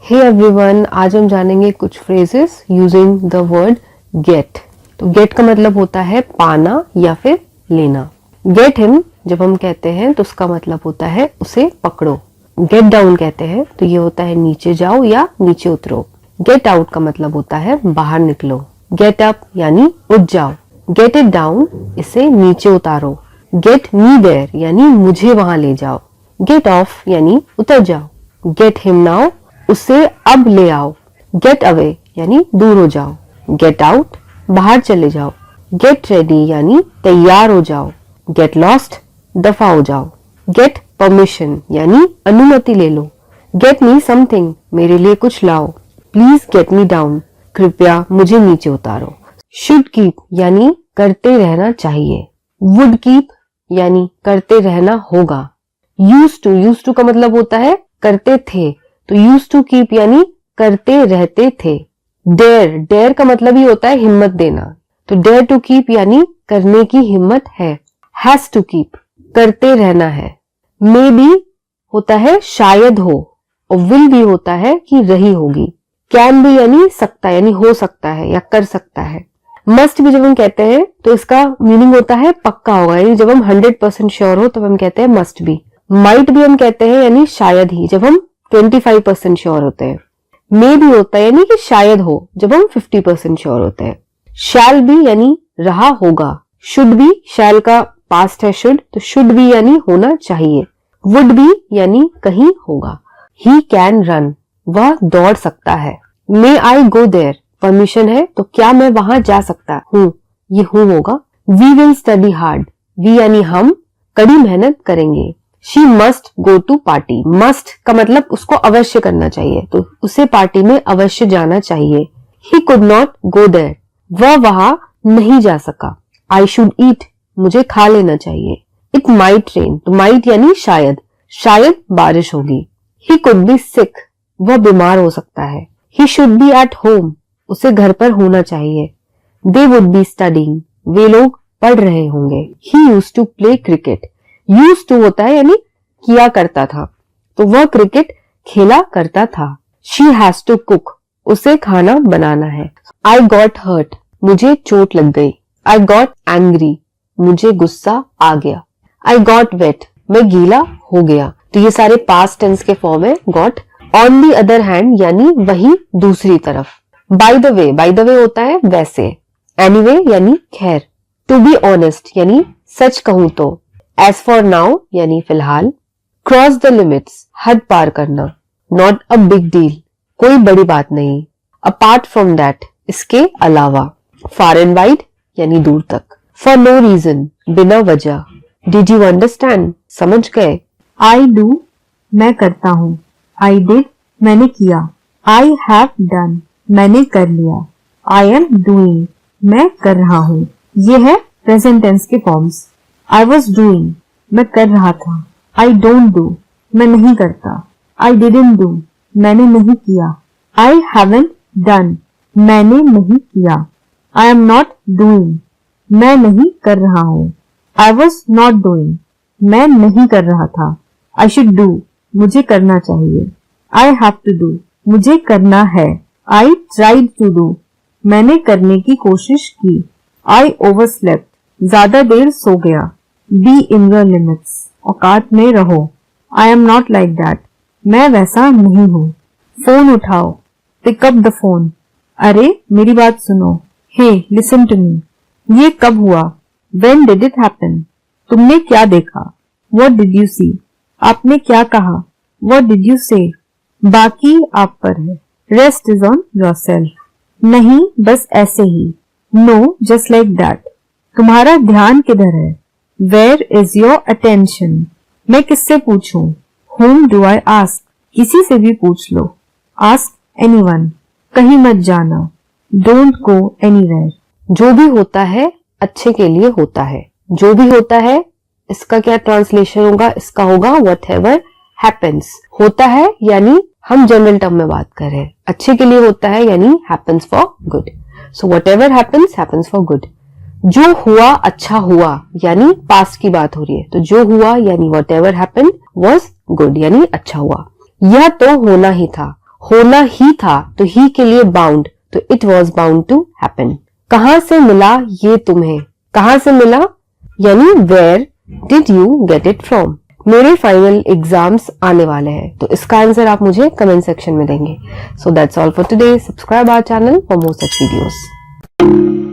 Hey everyone, आज हम जानेंगे कुछ phrases using the word get. तो गेट का मतलब होता है पाना या फिर लेना। गेट हिम जब हम कहते हैं तो उसका मतलब होता है उसे पकड़ो। गेट डाउन कहते हैं तो ये होता है नीचे जाओ या नीचे उतरो। गेट आउट का मतलब होता है बाहर निकलो। गेट अप यानी उठ जाओ। गेट इट डाउन इसे नीचे उतारो। गेट मी देयर यानी मुझे वहां ले जाओ। गेट ऑफ यानी उतर जाओ। गेट हिम नाउ उसे अब ले आओ। गेट अवे यानी दूर हो जाओ। गेट आउट बाहर चले जाओ। गेट रेडी यानी तैयार हो जाओ। गेट लॉस्ट दफा हो जाओ। गेट परमिशन यानी अनुमति ले लो। गेट मी समथिंग मेरे लिए कुछ लाओ। प्लीज गेट मी डाउन कृपया मुझे नीचे उतारो। शुड कीप यानी करते रहना चाहिए। वुड कीप यानी करते रहना होगा। यूज टू का मतलब होता है करते थे, तो यूज टू कीप यानी करते रहते थे। डेयर का मतलब ही होता है हिम्मत देना, तो डेयर टू कीप यानी करने की हिम्मत है। हैज टू कीप करते रहना है। मे बी होता है शायद हो, और विल भी होता है कि रही होगी। कैन भी यानी सकता यानी हो सकता है या कर सकता है। मस्ट भी जब हम कहते हैं तो इसका मीनिंग होता है पक्का होगा, यानी जब हम 100% श्योर हो तब हम कहते हैं मस्ट बी। माइट भी हम कहते हैं यानी शायद ही, जब हम 25% श्योर होते हैं। मे भी होता है यानी कि शायद हो, जब हम 50% श्योर होते हैं। शैल भी यानी रहा होगा। शुड भी शैल का पास्ट है शुड, तो शुड भी यानी होना चाहिए। वुड भी यानी कहीं होगा। ही कैन रन वह दौड़ सकता है। मे आई गो देयर परमिशन है, तो क्या मैं वहां जा सकता हूँ, ये हूँ होगा। We will study hard we यानी हम कड़ी मेहनत करेंगे। She must go to party must का मतलब उसको अवश्य करना चाहिए, तो उसे पार्टी में अवश्य जाना चाहिए। He could not go there वह वहां नहीं जा सका। आई शुड ईट मुझे खा लेना चाहिए। इट माइट रेन तो माइट यानी शायद बारिश होगी। ही कुड बी सिक वह बीमार हो सकता है। He should be at home उसे घर पर होना चाहिए। दे वुड बी स्टडिंग वे लोग पढ़ रहे होंगे। He used to play cricket use to होता है यानी किया करता था, तो वह क्रिकेट खेला करता था। शी हैज टू कुक उसे खाना बनाना है। आई गॉट हर्ट मुझे चोट लग गई। आई गॉट एंग्री मुझे गुस्सा आ गया। आई गॉट वेट मैं गीला हो गया। तो ये सारे पास्ट टेंस के फॉर्म है got. On the other hand यानी वही दूसरी तरफ। बाय द वे होता है वैसे। एनीवे यानी खैर। टू बी ऑनेस्ट यानी सच कहूं तो। एज फॉर नाउ यानी फिलहाल। क्रॉस द लिमिट्स हद पार करना। नॉट अ बिग डील कोई बड़ी बात नहीं। अपार्ट फ्रॉम दैट इसके अलावा। फार एंड वाइड यानी दूर तक। फॉर नो रीजन बिना वजह। डिड यू अंडरस्टैंड समझ गए। आई डू मैं करता हूँ। आई डिड मैंने किया। आई हैव डन मैंने कर लिया। आई एम डूइंग मैं कर रहा हूँ। ये है प्रेजेंट टेंस के फॉर्म्स। आई वॉज डूइंग मैं कर रहा था। आई डोंट डू मैं नहीं करता। आई डिडंट डू मैंने नहीं किया। आई हैवंट डन मैंने नहीं किया। आई एम नॉट डूइंग मैं नहीं कर रहा हूँ। आई वॉज नॉट डूइंग मैं नहीं कर रहा था। आई शुड डू मुझे करना चाहिए। आई हैव टू डू मुझे करना है। आई ट्राइड टू डू मैंने करने की कोशिश की। आई ओवरस्लेप्ट ज्यादा देर सो गया। बी इन योर लिमिट्स औकात में रहो। I am not like that मैं वैसा नहीं हूँ। फोन उठाओ पिक अप द फोन अरे मेरी बात सुनो। हे लिसन टू मी ये कब हुआ। व्हेन डिड इट हैपन तुमने क्या देखा। व्हाट डिड यू सी आपने क्या कहा। व्हाट डिड यू से बाकी आप पर है। रेस्ट इज ऑन योरसेल्फ नहीं बस ऐसे ही। नो जस्ट लाइक दैट तुम्हारा ध्यान किधर है। वेयर इज योर अटेंशन मैं किससे पूछूं। whom डू आई आस्क किसी से भी पूछ लो। आस्क एनीवन कहीं मत जाना। डोंट गो एनीवेयर जो भी होता है अच्छे के लिए होता है। जो भी होता है इसका क्या ट्रांसलेशन होगा, इसका होगा व्हाटएवर हैपेंस। होता है यानी हम जनरल टर्म में बात कर रहे हैं, अच्छे के लिए होता है यानी happens for good. So whatever happens happens for good. जो हुआ अच्छा हुआ यानी पास्ट की बात हो रही है, तो जो हुआ यानी व्हाटएवर हैपेंड वाज गुड यानी अच्छा हुआ। यह तो होना ही था होना ही था तो ही के लिए बाउंड, तो it was bound to happen. कहां से मिला ये तुम्हें, कहां से मिला यानी where did you get it from. मेरे फाइनल एग्जाम्स आने वाले हैं, तो इसका आंसर आप मुझे कमेंट सेक्शन में देंगे। So that's all for today. Subscribe our channel for more such videos.